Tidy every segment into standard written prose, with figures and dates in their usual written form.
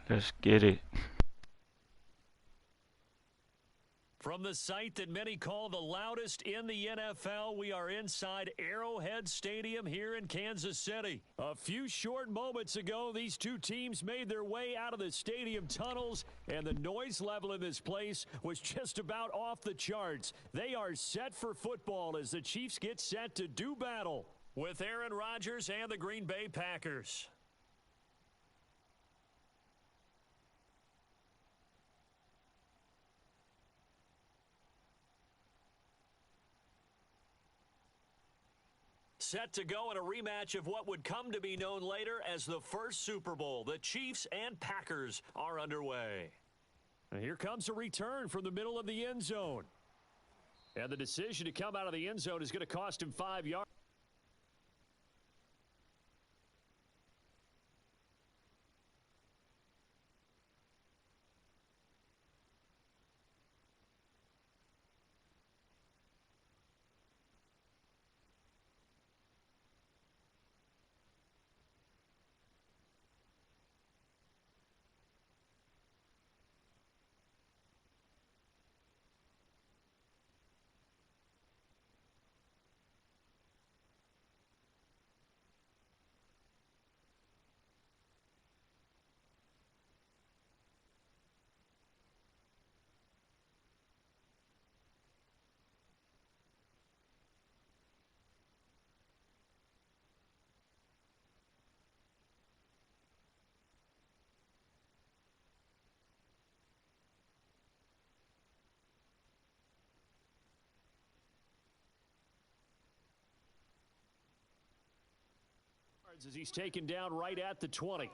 Let's get it. From the site that many call the loudest in the NFL, we are inside Arrowhead Stadium here in Kansas City. A few short moments ago, these two teams made their way out of the stadium tunnels, and the noise level in this place was just about off the charts. They are set for football as the Chiefs get set to do battle with Aaron Rodgers and the Green Bay Packers. Set to go in a rematch of what would come to be known later as the first Super Bowl. The Chiefs and Packers are underway. And here comes a return from the middle of the end zone. And the decision to come out of the end zone is going to cost him 5 yards. As he's taken down right at the 20.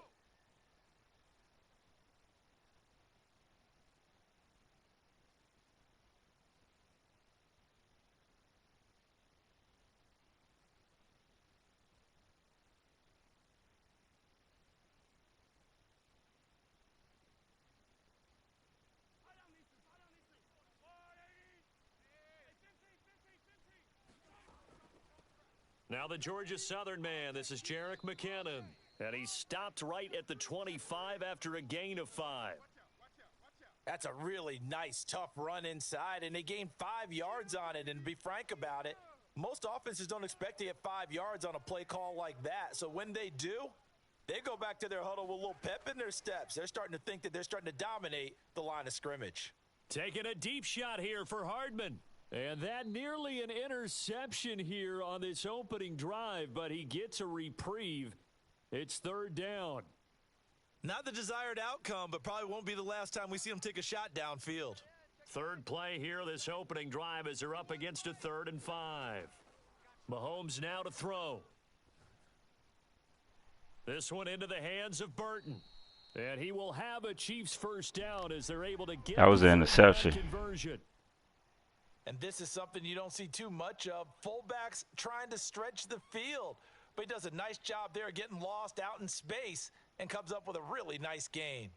Now the Georgia Southern man, this is Jerick McKinnon. And he stopped right at the 25 after a gain of 5. That's a really nice, tough run inside, and they gained 5 yards on it. And to be frank about it, most offenses don't expect to get 5 yards on a play call like that. So when they do, they go back to their huddle with a little pep in their steps. They're starting to think that they're starting to dominate the line of scrimmage. Taking a deep shot here for Hardman. And that nearly an interception here on this opening drive, but he gets a reprieve. It's third down. Not the desired outcome, but probably won't be the last time we see him take a shot downfield. Third play here, this opening drive, as they're up against a 3rd and 5. Mahomes now to throw. This one into the hands of Burton. And he will have a Chiefs first down as they're able to get That was an interception. Conversion. And this is something you don't see too much of. Fullbacks trying to stretch the field. But he does a nice job there getting lost out in space and comes up with a really nice gain.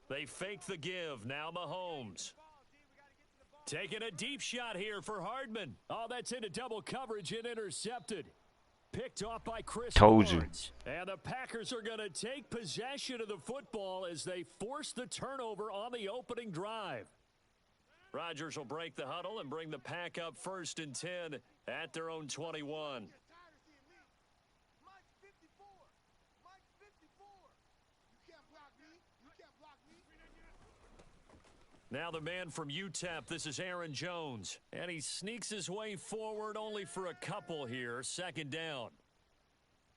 They fake the give. Now Mahomes. Taking a deep shot here for Hardman. Oh, that's into double coverage and intercepted. Picked off by Chris Told Barnes. And the Packers are going to take possession of the football as they force the turnover on the opening drive. Rodgers will break the huddle and bring the Pack up 1st and 10 at their own 21. Now the man from UTEP, this is Aaron Jones. And he sneaks his way forward only for a couple here. 2nd down.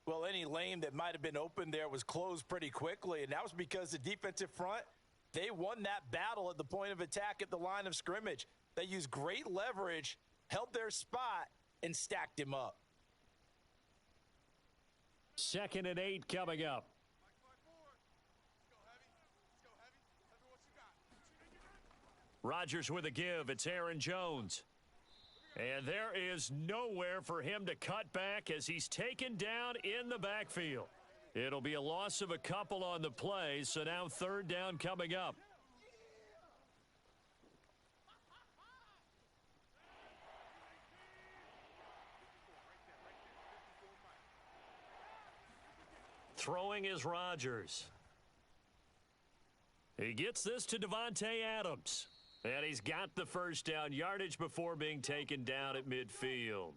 Well, any lane that might have been open there was closed pretty quickly, and that was because the defensive front, they won that battle at the point of attack at the line of scrimmage. They used great leverage, held their spot, and stacked him up. 2nd and 8 coming up. Rodgers with a give. It's Aaron Jones. And there is nowhere for him to cut back as he's taken down in the backfield. It'll be a loss of a couple on the play, so now 3rd down coming up. Throwing is Rodgers. He gets this to Devontae Adams. And he's got the first down yardage before being taken down at midfield.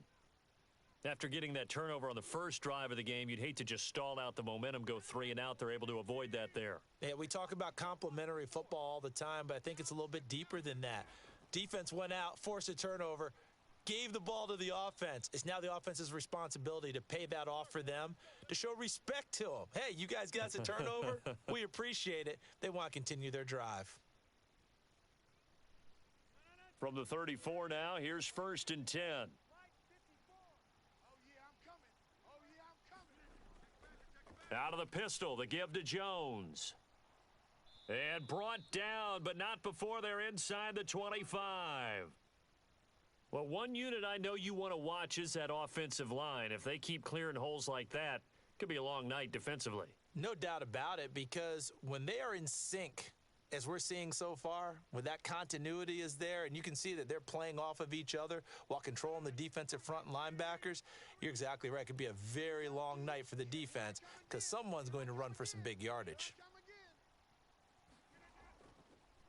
After getting that turnover on the first drive of the game, you'd hate to just stall out the momentum, go 3 and out. They're able to avoid that there. Yeah, we talk about complementary football all the time, but I think it's a little bit deeper than that. Defense went out, forced a turnover, gave the ball to the offense. It's now the offense's responsibility to pay that off for them, to show respect to them. Hey, you guys got us a turnover? We appreciate it. They want to continue their drive. From the 34 now, here's 1st and 10. Out of the pistol, the give to Jones. And brought down, but not before they're inside the 25. Well, one unit I know you want to watch is that offensive line. If they keep clearing holes like that, it could be a long night defensively. No doubt about it, because when they are in sync, as we're seeing so far, when that continuity is there, and you can see that they're playing off of each other while controlling the defensive front and linebackers, you're exactly right. It could be a very long night for the defense because someone's going to run for some big yardage.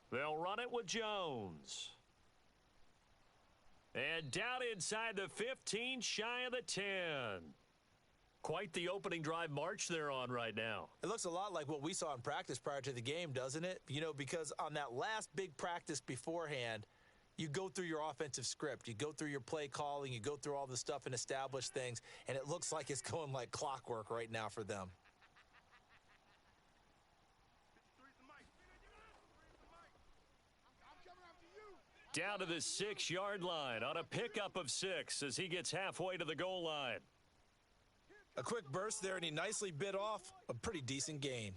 They'll run it with Jones. And down inside the 15, shy of the 10. Quite the opening drive march they're on right now. It looks a lot like what we saw in practice prior to the game, doesn't it? You know, because on that last big practice beforehand, you go through your offensive script. You go through your play calling. You go through all the stuff and establish things. And it looks like it's going like clockwork right now for them. Down to the 6-yard line on a pickup of 6 as he gets halfway to the goal line. A quick burst there, and he nicely bit off a pretty decent gain.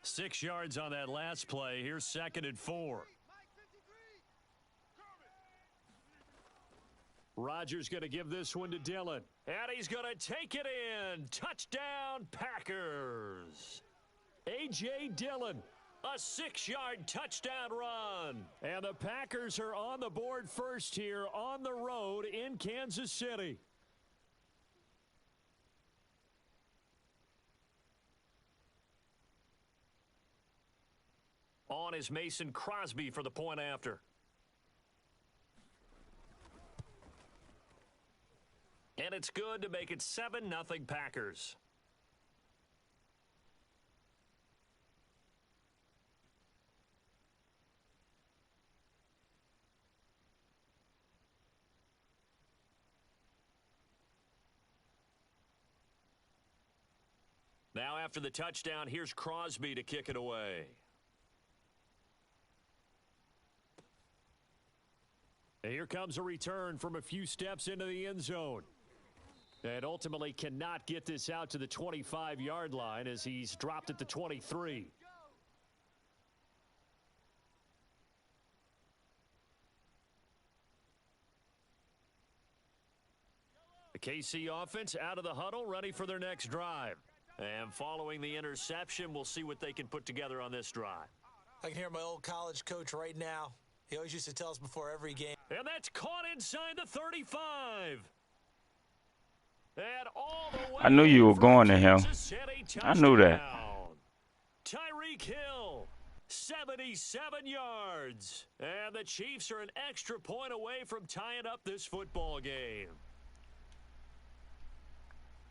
Six yards on that last play. Here's 2nd and 4. Rodgers going to give this one to Dillon. And he's going to take it in. Touchdown, Packers. A.J. Dillon. A 6-yard touchdown run. And the Packers are on the board first here on the road in Kansas City. On is Mason Crosby for the point after. And it's good to make it 7-0 Packers. Now after the touchdown, here's Crosby to kick it away. And here comes a return from a few steps into the end zone. And ultimately cannot get this out to the 25-yard line as he's dropped at the 23. The KC offense out of the huddle, ready for their next drive. And following the interception, we'll see what they can put together on this drive. I can hear my old college coach right now. He always used to tell us before every game. And that's caught inside the 35. And all the way I knew you were going to him. I knew that. Tyreek Hill, 77 yards. And the Chiefs are an extra point away from tying up this football game.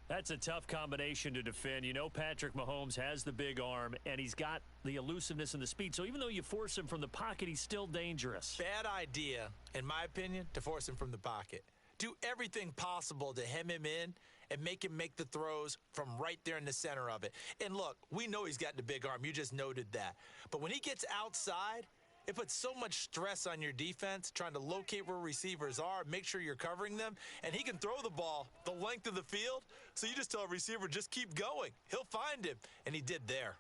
That's a tough combination to defend. You know Patrick Mahomes has the big arm, and he's got the elusiveness and the speed. So even though you force him from the pocket, he's still dangerous. Bad idea, in my opinion, to force him from the pocket. Do everything possible to hem him in and make him make the throws from right there in the center of it. And look, we know he's got the big arm. You just noted that. But when he gets outside, it puts so much stress on your defense trying to locate where receivers are, make sure you're covering them, and he can throw the ball the length of the field. So you just tell a receiver, just keep going. He'll find him, and he did there.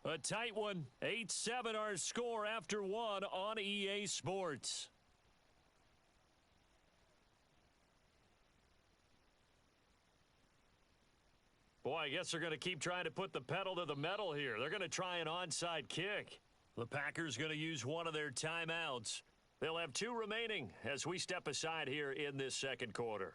A tight one, 8-7 our score after one on EA Sports. Boy, I guess they're going to keep trying to put the pedal to the metal here. They're going to try an onside kick. The Packers going to use one of their timeouts. They'll have 2 remaining as we step aside here in this second quarter.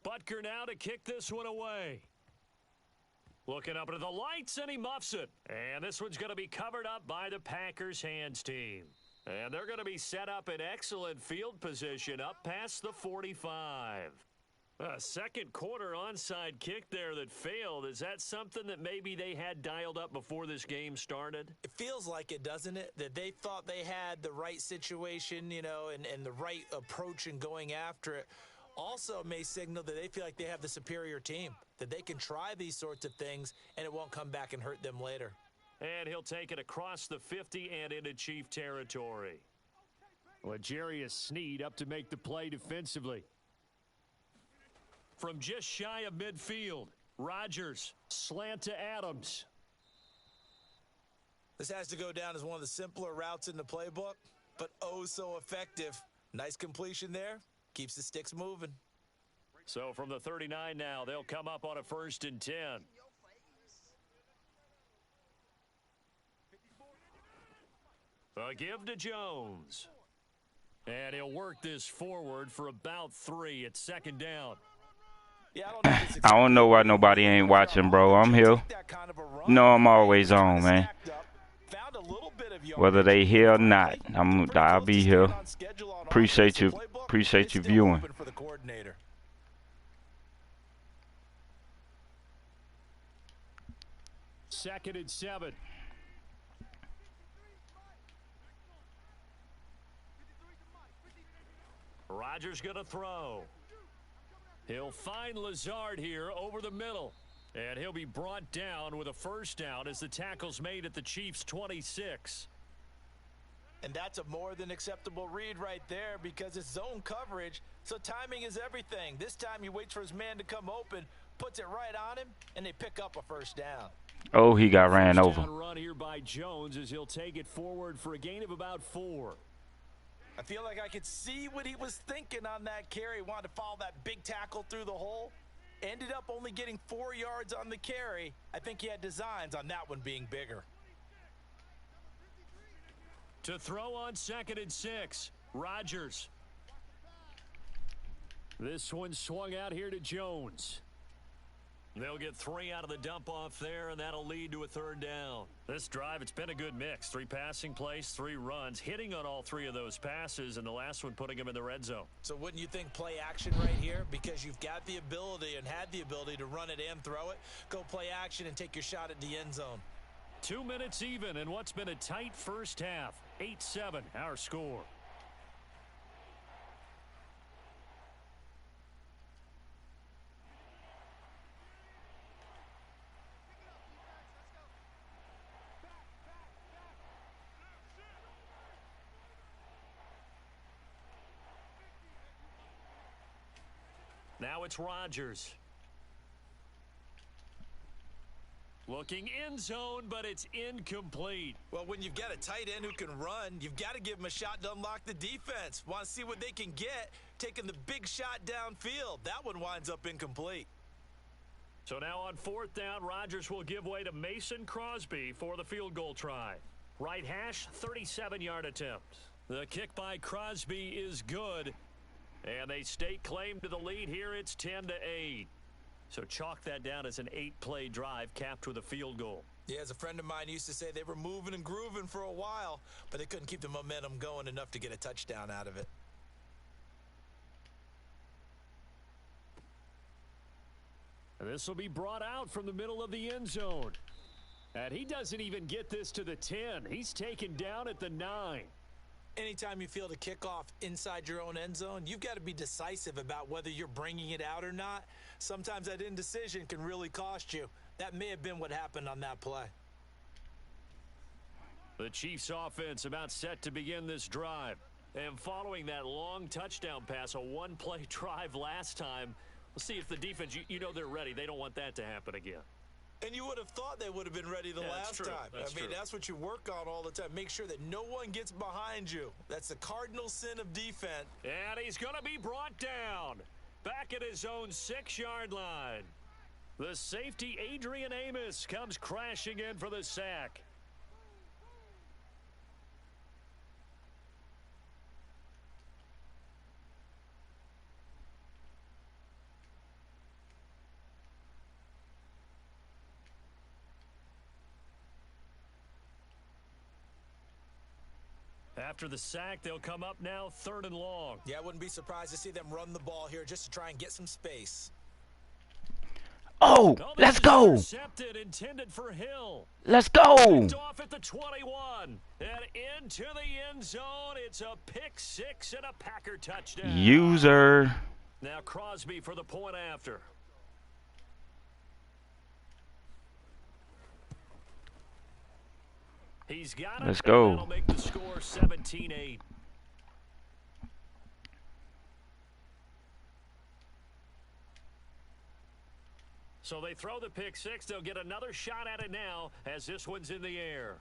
Butker now to kick this one away. Looking up into the lights, and he muffs it. And this one's going to be covered up by the Packers hands team. And they're going to be set up in excellent field position up past the 45. A second quarter onside kick there that failed. Is that something that maybe they had dialed up before this game started? It feels like it, doesn't it? That they thought they had the right situation, you know, and the right approach in going after it. Also may signal that they feel like they have the superior team, that they can try these sorts of things and it won't come back and hurt them later. And he'll take it across the 50 and into Chief territory. L'Jarius Sneed up to make the play defensively. From just shy of midfield, Rodgers slant to Adams. This has to go down as one of the simpler routes in the playbook, but oh so effective. Nice completion there. Keeps the sticks moving. So from the 39 now, they'll come up on a 1st and 10. A give to Jones. And he'll work this forward for about 3 at 2nd down. Yeah, I don't know why nobody ain't watching, bro. I'm here. No, I'm always on, man. Whether they here or not, I'll be here. Appreciate you viewing. Second and 7. Rodgers going to throw. He'll find Lazard here over the middle. And he'll be brought down with a 1st down as the tackle's made at the Chiefs' 26. And that's a more than acceptable read right there because it's zone coverage, so timing is everything. This time he waits for his man to come open, puts it right on him, and they pick up a 1st down. Oh, he got ran over. Run here by Jones as he'll take it forward for a gain of about 4. I feel like I could see what he was thinking on that carry. Wanted to follow that big tackle through the hole. Ended up only getting 4 yards on the carry. I think he had designs on that one being bigger. To throw on 2nd and 6, Rodgers. This one swung out here to Jones. They'll get 3 out of the dump-off there, and that'll lead to a 3rd down. This drive, it's been a good mix. 3 passing plays, 3 runs, hitting on all 3 of those passes, and the last one putting him in the red zone. So wouldn't you think play action right here? Because you've got the ability and had the ability to run it and throw it. Go play action and take your shot at the end zone. 2 minutes even in what's been a tight first half. 8-7, our score. Now it's Rodgers. Looking end zone, but it's incomplete. Well, when you've got a tight end who can run, you've got to give him a shot to unlock the defense. Want to see what they can get, taking the big shot downfield. That one winds up incomplete. So now on 4th down, Rodgers will give way to Mason Crosby for the field goal try. Right hash, 37-yard attempt. The kick by Crosby is good. And they stake claim to the lead here. It's 10-8. So chalk that down as an 8-play drive capped with a field goal. Yeah, as a friend of mine used to say, they were moving and grooving for a while, but they couldn't keep the momentum going enough to get a touchdown out of it. And this will be brought out from the middle of the end zone. And he doesn't even get this to the 10. He's taken down at the 9. Anytime you field a kickoff inside your own end zone, you've got to be decisive about whether you're bringing it out or not. Sometimes that indecision can really cost you. That may have been what happened on that play. The Chiefs offense about set to begin this drive. And following that long touchdown pass, a 1-play drive last time, we'll see if the defense, you know they're ready. They don't want that to happen again. And you would have thought they would have been ready the last time. That's what you work on all the time. Make sure that no one gets behind you. That's the cardinal sin of defense. And he's going to be brought down. Back at his own 6-yard line. The safety, Adrian Amos, comes crashing in for the sack. After the sack, they'll come up now 3rd and long. Yeah, I wouldn't be surprised to see them run the ball here just to try and get some space. Oh, let's go. Intended for Hill. Let's go. Off at the 21 and into the end zone. It's a pick 6 and a Packer touchdown. User. Now Crosby for the point after. He's got it. Let's go. That'll make the score 17-8. So they throw the pick 6. They'll get another shot at it now as this one's in the air.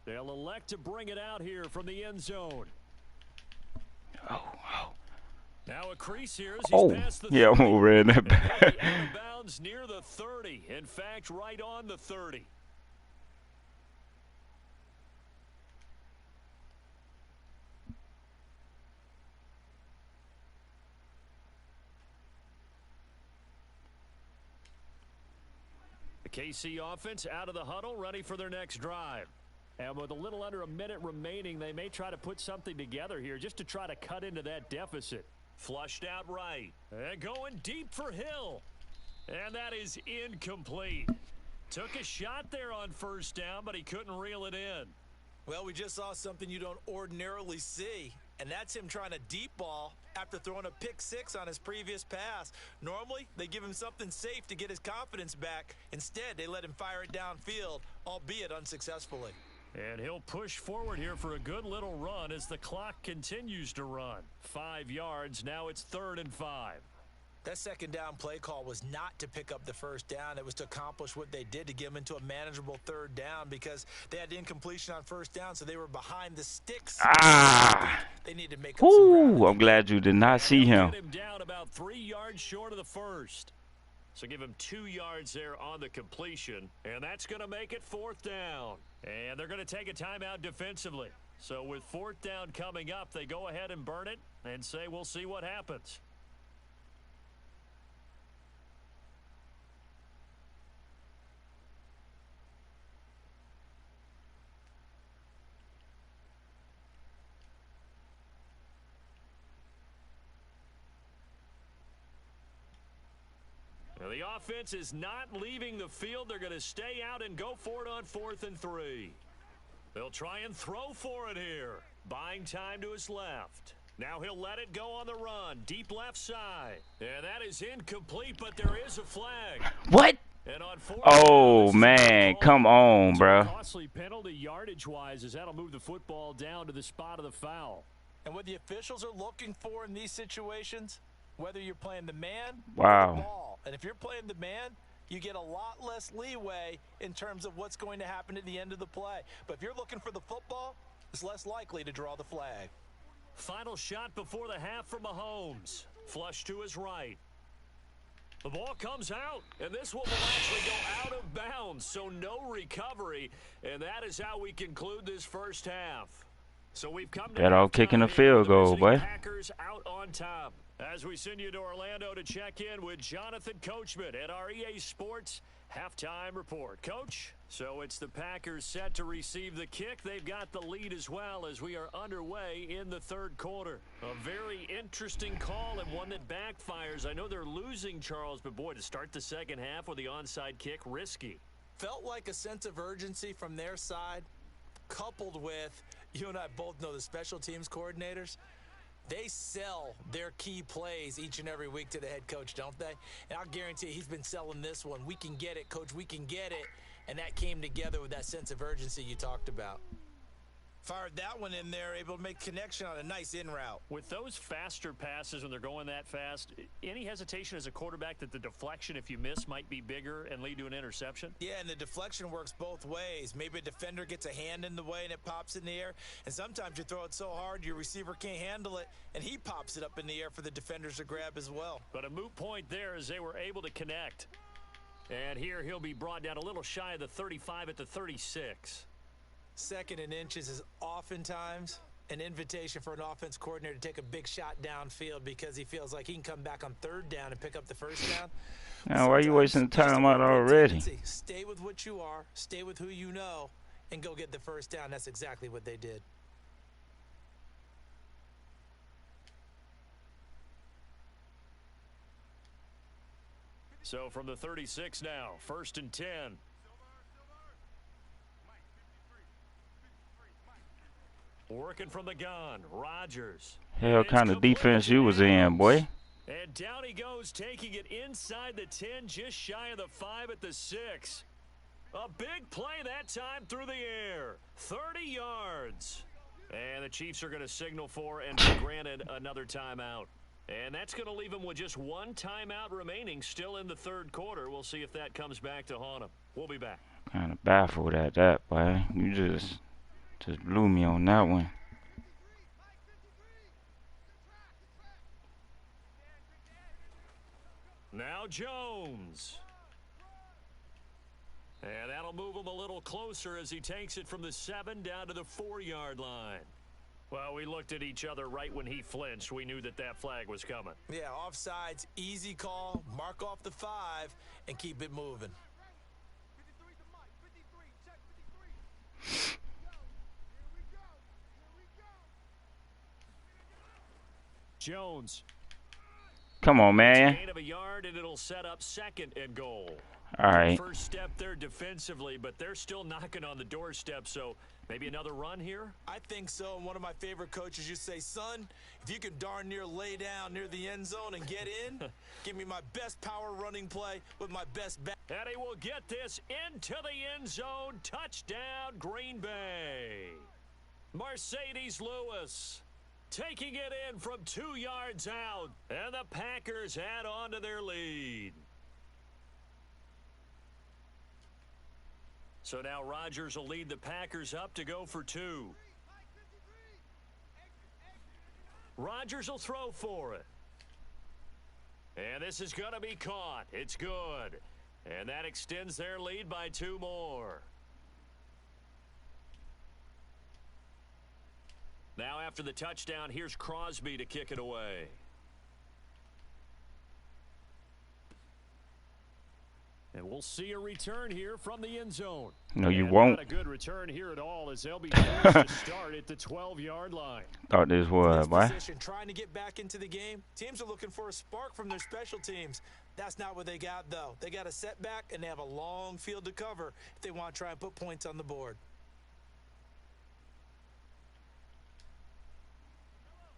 They'll elect to bring it out here from the end zone. Oh. Now a crease here as he's past the 30. Yeah, I'm over in that back. Out of bounds near the 30. In fact, right on the 30. The KC offense out of the huddle, ready for their next drive. And with a little under a minute remaining, they may try to put something together here just to try to cut into that deficit. Flushed out right. And going deep for Hill. And that is incomplete. Took a shot there on 1st down, but he couldn't reel it in. Well, we just saw something you don't ordinarily see, and that's him trying to deep ball after throwing a pick 6 on his previous pass. Normally, they give him something safe to get his confidence back. Instead, they let him fire it downfield, albeit unsuccessfully. And he'll push forward here for a good little run as the clock continues to run. 5 yards, now it's 3rd and 5. That 2nd down play call was not to pick up the 1st down. It was to accomplish what they did to get them into a manageable 3rd down because they had incompletion on 1st down, so they were behind the sticks. They need to make up some ground. I'm glad you did not see him. Get him down about 3 yards short of the 1st. So give him 2 yards there on the completion, and that's going to make it 4th down. And they're going to take a timeout defensively. So with 4th down coming up, they go ahead and burn it and say we'll see what happens. Now the offense is not leaving the field. They're going to stay out and go for it on 4th and 3. They'll try and throw for it here. Buying time to his left. Now he'll let it go on the run. Deep left side. And that is incomplete, but there is a flag. What? And on 4th Oh, man. Come on, bro. Costly penalty yardage-wise as that'll move the football down to the spot of the foul. And what the officials are looking for in these situations, whether you're playing the man or the ball. And if you're playing the man, you get a lot less leeway in terms of what's going to happen at the end of the play. But if you're looking for the football, it's less likely to draw the flag. Final shot before the half from Mahomes. Flush to his right. The ball comes out, and this one will actually go out of bounds, so no recovery. And that is how we conclude this first half. So we've come to that all kicking a field goal, boy. Packers out on top. As we send you to Orlando to check in with Jonathan Coachman at our EA Sports Halftime Report. Coach, so it's the Packers set to receive the kick. They've got the lead as well as we are underway in the 3rd quarter. A very interesting call and one that backfires. I know they're losing, Charles, but boy, to start the 2nd half with the onside kick, risky. Felt like a sense of urgency from their side, coupled with, you and I both know the special teams coordinators. They sell their key plays each and every week to the head coach, don't they? And I'll guarantee you he's been selling this one. We can get it, Coach. We can get it. And that came together with that sense of urgency you talked about. Fired that one in there, able to make connection on a nice in route. With those faster passes when they're going that fast, any hesitation as a quarterback that the deflection, if you miss, might be bigger and lead to an interception? Yeah, and the deflection works both ways. Maybe a defender gets a hand in the way and it pops in the air, and sometimes you throw it so hard your receiver can't handle it, and he pops it up in the air for the defenders to grab as well. But a moot point there as they were able to connect. And here he'll be brought down a little shy of the 35 at the 36. Second and inches is oftentimes an invitation for an offense coordinator to take a big shot downfield because he feels like he can come back on third down and pick up the first down. Now, why are you wasting time out already? Stay with what you are, stay with who you know, and go get the first down. That's exactly what they did. So from the 36 now, 1st and 10. Working from the gun, Rodgers. Hell kind of defense you was in, boy. And down he goes, taking it inside the 10, just shy of the 5 at the 6. A big play that time through the air. 30 yards. And the Chiefs are going to signal for and be granted another timeout. And that's going to leave them with just one timeout remaining still in the third quarter. We'll see if that comes back to haunt them. We'll be back. Kind of baffled at that, boy. You just blew me on that one. Now Jones. And that'll move him a little closer as he takes it from the 7 down to the 4-yard line. Well, we looked at each other right when he flinched. We knew that that flag was coming. Yeah, offsides, easy call, mark off the 5, and keep it moving. Jones. Come on, man. Gain of a yard, and it'll set up 2nd and goal. All right. First step there defensively, but they're still knocking on the doorstep, so maybe another run here? I think so, and one of my favorite coaches used to say, son, if you can darn near lay down near the end zone and get in, give me my best power running play with my best back. And he will get this into the end zone. Touchdown, Green Bay. Mercedes Lewis taking it in from 2 yards out, and the Packers add on to their lead. So now Rodgers will lead the Packers up to go for 2. Rodgers will throw for it. And this is going to be caught. It's good. And that extends their lead by 2 more. Now after the touchdown, here's Crosby to kick it away. And we'll see a return here from the end zone. No, you won't. Not a good return here at all as they'll be forced to start at the 12-yard line. Thought this was, boy. Trying to get back into the game. Teams are looking for a spark from their special teams. That's not what they got, though. They got a setback, and they have a long field to cover if they want to try and put points on the board.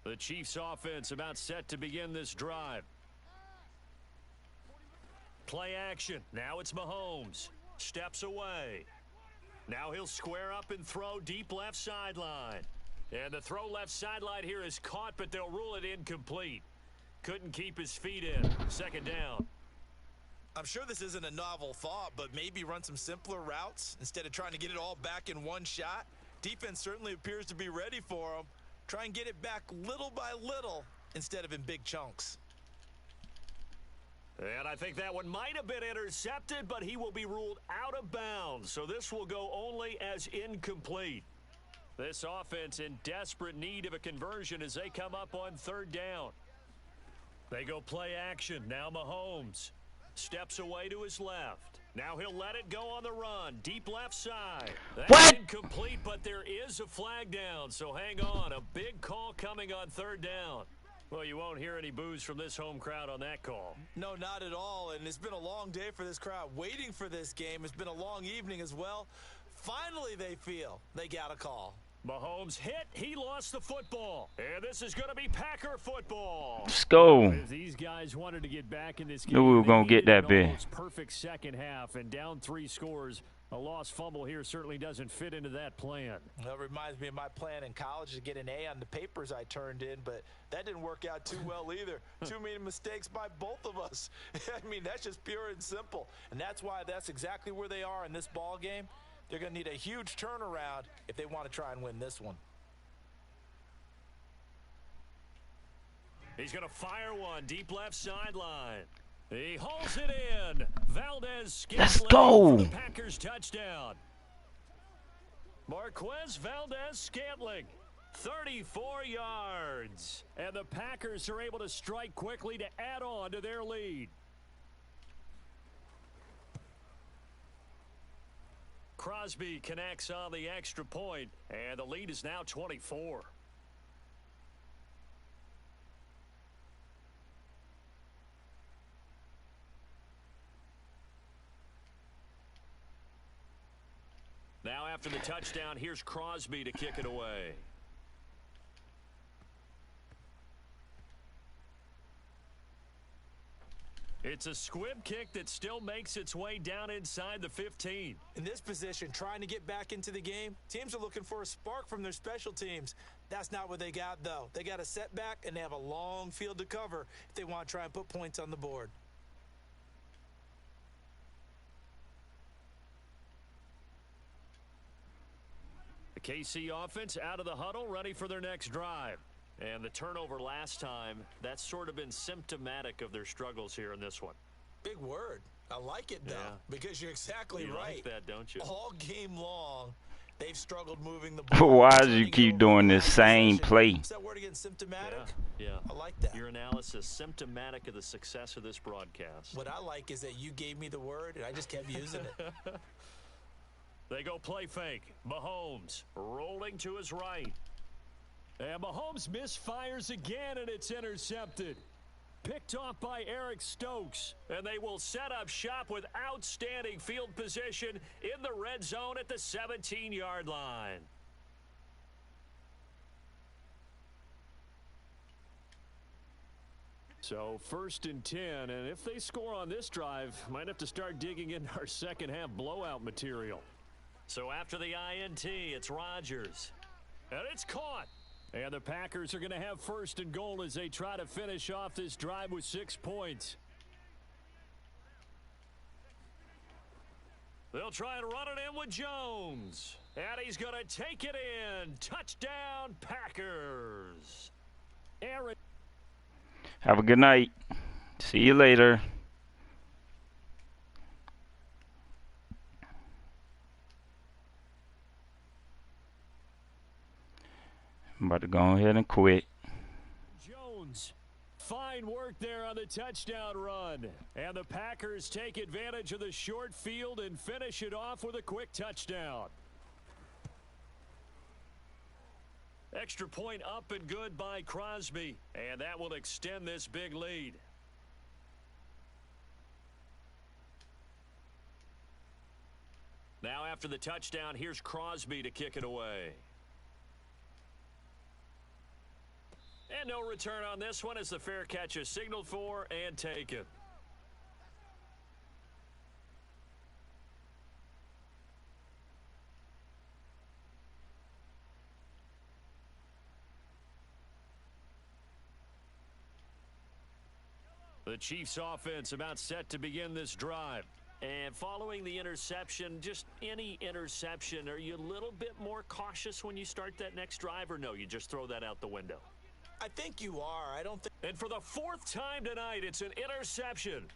The Chiefs offense about set to begin this drive. Play action. Now it's Mahomes. Steps away. Now he'll square up and throw deep left sideline. And the throw left sideline here is caught, but they'll rule it incomplete. Couldn't keep his feet in. 2nd down. I'm sure this isn't a novel thought, but maybe run some simpler routes instead of trying to get it all back in one shot. Defense certainly appears to be ready for them. Try and get it back little by little instead of in big chunks. And I think that one might have been intercepted, but he will be ruled out of bounds. So this will go only as incomplete. This offense in desperate need of a conversion as they come up on 3rd down. They go play action. Now Mahomes steps away to his left. Now he'll let it go on the run. Deep left side. That's what? Incomplete, but there is a flag down. So hang on. A big call coming on 3rd down. Well, you won't hear any boos from this home crowd on that call. No, not at all. And it's been a long day for this crowd waiting for this game. It's been a long evening as well. Finally, they feel they got a call. Mahomes hit. He lost the football. And this is going to be Packer football. Let's go. If these guys wanted to get back in this game, Knew we were going to get that bit. Perfect second half and down 3 scores. A lost fumble here certainly doesn't fit into that plan. Well, it reminds me of my plan in college to get an A on the papers I turned in, but that didn't work out too well either. Too many mistakes by both of us. I mean, that's just pure and simple. And that's why that's exactly where they are in this ball game. They're going to need a huge turnaround if they want to try and win this one. He's going to fire one deep left sideline. He hauls it in. Valdez Let's go. for the Packers touchdown. Marquez Valdez-Scantling, 34 yards. And the Packers are able to strike quickly to add on to their lead. Crosby connects on the extra point, and the lead is now 24. Now after the touchdown, here's Crosby to kick it away. It's a squib kick that still makes its way down inside the 15. In this position, trying to get back into the game, teams are looking for a spark from their special teams. That's not what they got, though. They got a setback, and they have a long field to cover if they want to try and put points on the board. The KC offense out of the huddle, ready for their next drive. And the turnover last time, that's sort of been symptomatic of their struggles here in this one. Big word. I like it, though, because you're exactly you right. Like that, don't you? All game long, they've struggled moving the ball. Why do you keep doing this same play? Is that word again, symptomatic? Yeah. I like that. Your analysis, symptomatic of the success of this broadcast. What I like is that you gave me the word, and I just kept using it. They go play fake. Mahomes rolling to his right. And Mahomes misfires again, and it's intercepted. Picked off by Eric Stokes. And they will set up shop with outstanding field position in the red zone at the 17-yard line. So 1st and 10, and if they score on this drive, might have to start digging in our second half blowout material. So after the INT, it's Rodgers. And it's caught. And the Packers are going to have 1st and goal as they try to finish off this drive with 6 points. They'll try and run it in with Jones. And he's going to take it in. Touchdown, Packers. Aaron. Have a good night. See you later. I'm about to go ahead and quit. Jones, fine work there on the touchdown run. And the Packers take advantage of the short field and finish it off with a quick touchdown. Extra point up and good by Crosby. And that will extend this big lead. Now after the touchdown, here's Crosby to kick it away. And no return on this one as the fair catch is signaled for and taken. The Chiefs offense about set to begin this drive. And following the interception, just any interception, are you a little bit more cautious when you start that next drive, or no, you just throw that out the window? I think you are. I don't think. And for the 4th time tonight, it's an interception.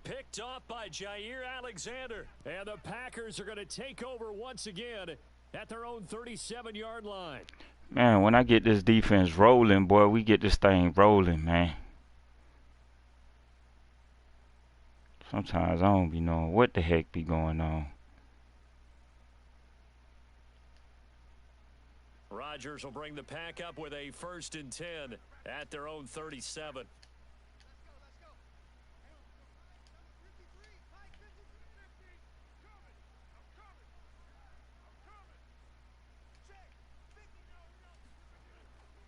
Picked off by Jair Alexander. And the Packers are going to take over once again at their own 37-yard line. Man, when I get this defense rolling, boy, we get this thing rolling, man. Sometimes I don't be knowing what the heck be going on. Rodgers will bring the pack up with a 1st and 10 at their own 37.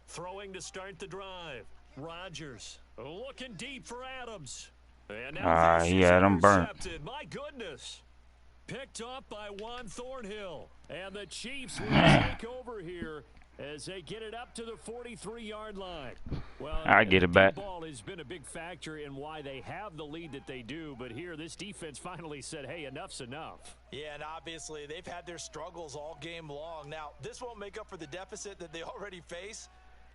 Throwing to start the drive. Rodgers looking deep for Adams. And now Yeah, them burnt. My goodness. picked off by Juan Thornhill. And the Chiefs will take over here as they get it up to the 43-yard line. Well, I get it back. The ball has been a big factor in why they have the lead that they do, but here this defense finally said, hey, enough's enough. Yeah, and obviously they've had their struggles all game long. Now, this won't make up for the deficit that they already face,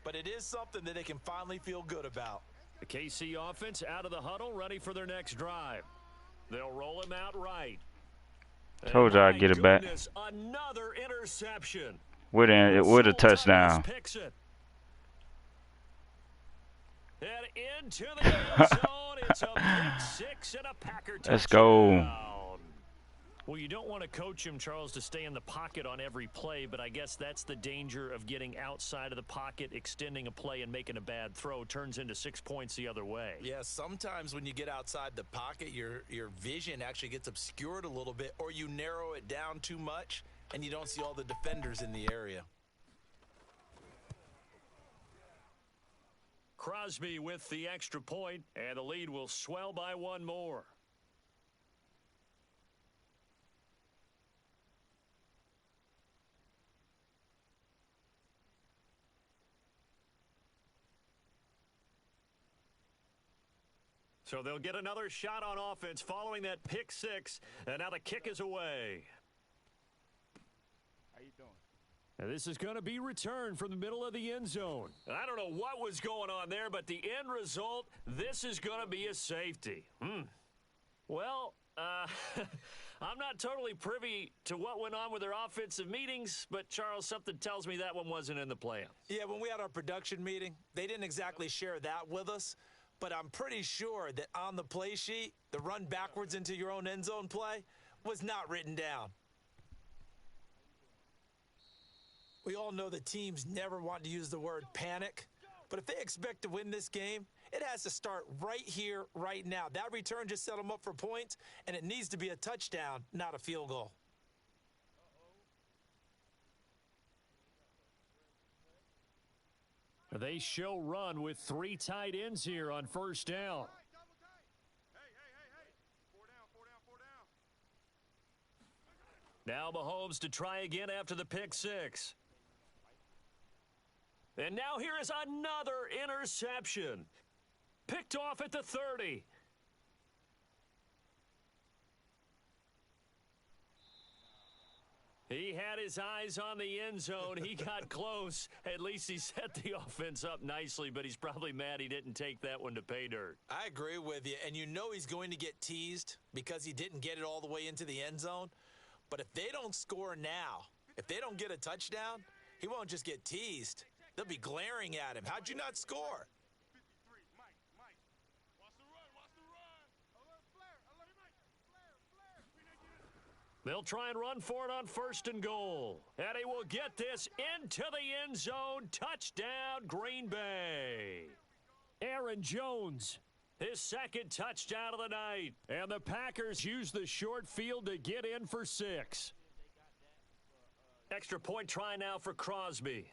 but it is something that they can finally feel good about. The KC offense out of the huddle, ready for their next drive. They'll roll him out right. Told you I'd get it back. Another interception. With a touchdown. And into the end zone. It's a pick six and a Packer touchdown. Let's go. Well, you don't want to coach him, Charles, to stay in the pocket on every play, but I guess that's the danger of getting outside of the pocket, extending a play and making a bad throw. Turns into 6 points the other way. Yeah, sometimes when you get outside the pocket, your vision actually gets obscured a little bit, or you narrow it down too much, and you don't see all the defenders in the area. Crosby with the extra point, and the lead will swell by one more. So they'll get another shot on offense following that pick six, and now the kick is away. How you doing? Now this is going to be returned from the middle of the end zone. I don't know what was going on there, but the end result, this is going to be a safety. Well, I'm not totally privy to what went on with their offensive meetings, but, Charles, something tells me that one wasn't in the plan. Yeah, when we had our production meeting, they didn't exactly share that with us. But I'm pretty sure that on the play sheet, the run backwards into your own end zone play was not written down. We all know the teams never want to use the word panic. But if they expect to win this game, it has to start right here, right now. That return just set them up for points, and it needs to be a touchdown, not a field goal. They show run with 3 tight ends here on first down. Now Mahomes to try again after the pick six. And now here is another interception. Picked off at the 30. He had his eyes on the end zone. He got close. At least he set the offense up nicely, but he's probably mad he didn't take that one to pay dirt. I agree with you, and you know he's going to get teased because he didn't get it all the way into the end zone. But if they don't score now, if they don't get a touchdown, he won't just get teased. They'll be glaring at him. How'd you not score? They'll try and run for it on first and goal. And he will get this into the end zone. Touchdown, Green Bay. Aaron Jones, his second touchdown of the night. And the Packers use the short field to get in for 6. Extra point try now for Crosby.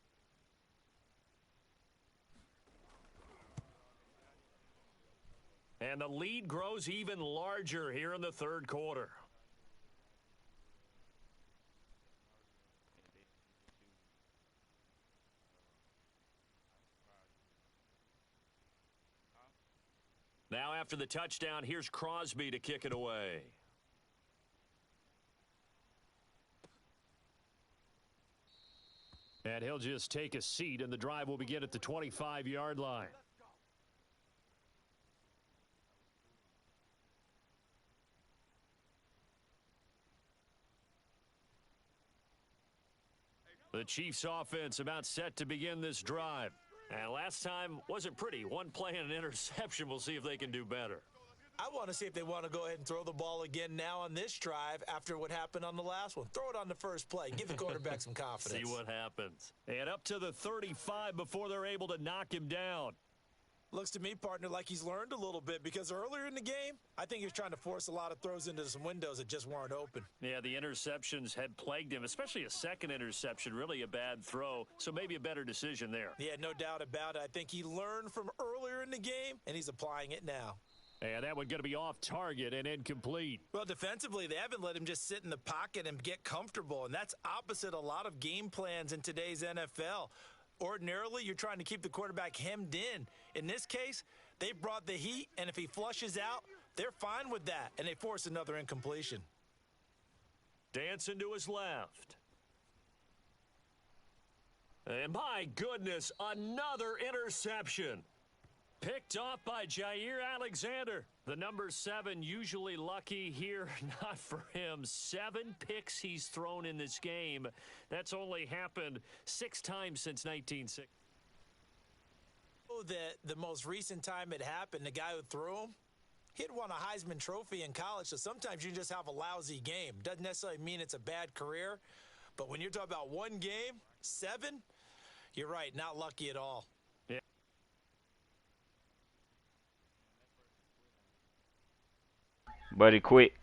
And the lead grows even larger here in the third quarter. Now after the touchdown, here's Crosby to kick it away. And he'll just take a seat, and the drive will begin at the 25-yard line. The Chiefs offense about set to begin this drive. And last time wasn't pretty. One play and an interception. We'll see if they can do better. I want to see if they want to go ahead and throw the ball again now on this drive after what happened on the last one. Throw it on the first play. Give the quarterback some confidence. See what happens. And up to the 35 before they're able to knock him down. Looks to me, partner, like he's learned a little bit because earlier in the game, I think he was trying to force a lot of throws into some windows that just weren't open. Yeah, the interceptions had plagued him, especially a second interception, really a bad throw, so maybe a better decision there. Yeah, no doubt about it. I think he learned from earlier in the game, and he's applying it now. And that one going to be off target and incomplete. Well, defensively, they haven't let him just sit in the pocket and get comfortable, and that's opposite a lot of game plans in today's NFL. Ordinarily, you're trying to keep the quarterback hemmed in. In this case, they brought the heat, and if he flushes out, they're fine with that, and they force another incompletion. Dancing to his left. And my goodness, another interception. Picked off by Jair Alexander. The number 7 usually lucky here. Not for him. 7 picks he's thrown in this game. That's only happened 6 times since 1960. The most recent time it happened, the guy who threw him, he'd won a Heisman Trophy in college, so sometimes you just have a lousy game. Doesn't necessarily mean it's a bad career, but when you're talking about one game, 7, you're right, not lucky at all. Yeah. But he quit.